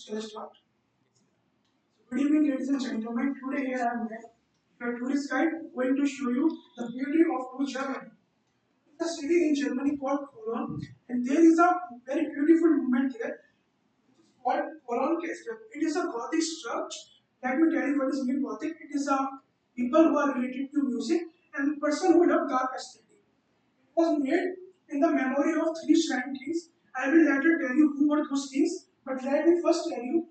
Shall I start? Good evening, ladies and gentlemen. Today here I am your tourist guide going to show you the beauty of Germany. It's a city in Germany called Cologne, and there is a very beautiful movement here called Cologne Castle. It is a Gothic church. Let me tell you what is mean Gothic. It is a people who are related to music and person who love dark aesthetic. It was made in the memory of three shrine kings. I will later tell you who were those kings, but let me first tell you,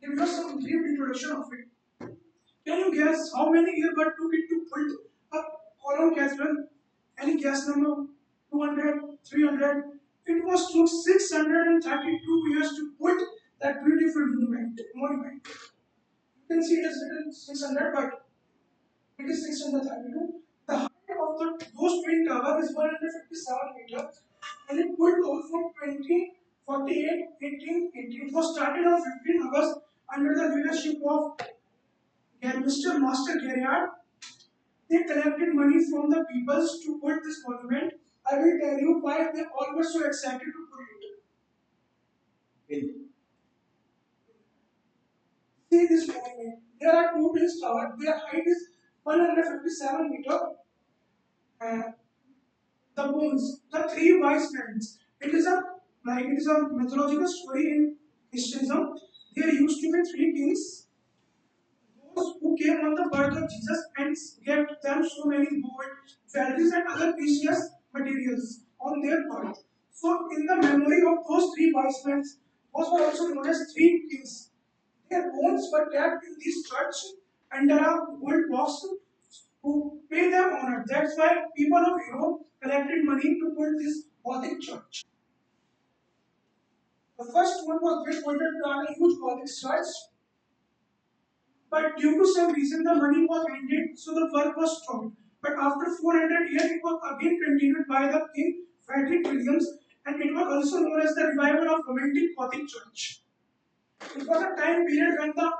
give you some brief introduction of it. Can you guess how many years it took it to build a column castle? Any guess number? 200, 300? It was took 632 years to build that beautiful monument. You can see it is written 600, but it is 632. The height of those twin towers is 157 meters, and it built over from 2048, 1818. It was started on 15 August under the leadership of Mr. Master Gerard. They collected money from the peoples to put this monument. I will tell you why they all were so excited to put it. See this monument. There are two twin towers. Their height is 157 meters. Uh, the bones, the three wise men. It is a mythological story in Christianism. There used to be three kings, those who came on the birth of Jesus and gave them so many gold, jewelries, and other precious materials on their birth. So, in the memory of those three wise men, those were also known as three kings. Their bones were kept in this church under a gold box to pay them honor. That's why people of Europe collected money to build this Gothic church. The first one was built on a huge Gothic church, but due to some reason the money was ended, so the work was stopped. But after 400 years, it was again continued by the King Frederick Williams, and it was also known as the revival of Romantic Gothic Church. It was a time period when the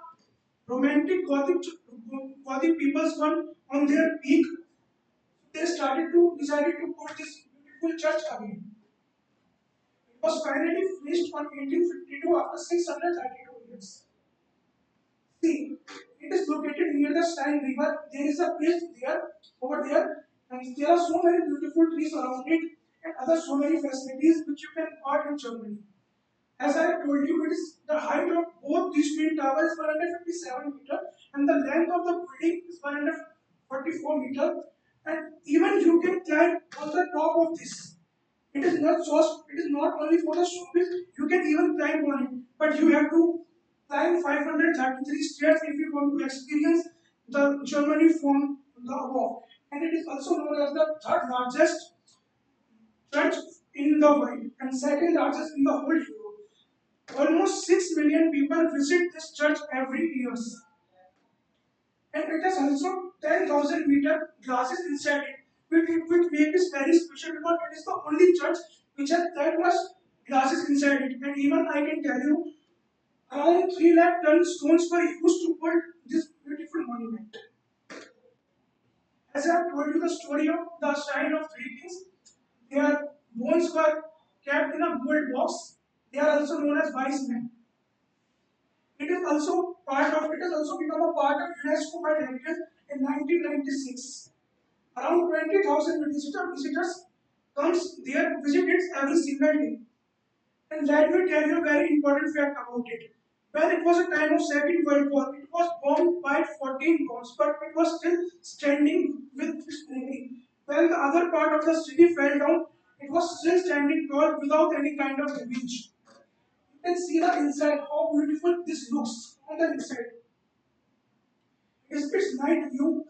Romantic Gothic peoples were on their peak. They decided to put this beautiful church again. It was finally finished on 1852 after 632 years. See, it is located near the Seine River. There is a place there, over there, and there are so many beautiful trees around it, and other so many facilities which you can find in Germany. As I told you, it is the height of both these twin towers is 157 meter, and the length of the building is 144 meter, and even you can climb on the top of this. It is not only for the showpiece. You can even climb on it, but you have to climb 533 stairs if you want to experience the Germany from the above. And it is also known as the third largest church in the world and second largest in the whole Europe. Almost 6 million people visit this church every year. And it has also 10,000 meter glasses inside it, which makes it very special because it is the only church which has that much glasses inside it. And even I can tell you, around 3 lakh ton stones were used to build this beautiful monument. As I have told you the story of the shrine of three kings, their bones were kept in a gold box. They are also known as wise men. It has also become a part of UNESCO by heritage in 1996. Around 20,000 visitors comes there, visit it every single day. And let me tell you a very important fact about it. When it was a time of Second World War, it was bombed by 14 bombs, but it was still standing with its bravery. When the other part of the city fell down, it was still standing tall without any kind of damage. You can see the inside, how beautiful this looks on the inside. It's its night view.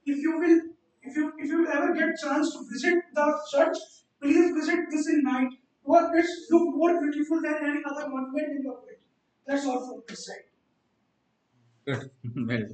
If you will, if you will ever get chance to visit the church, please visit this in night. Because it's look more beautiful than any other monument in the world. That's all from this side. Good. Well.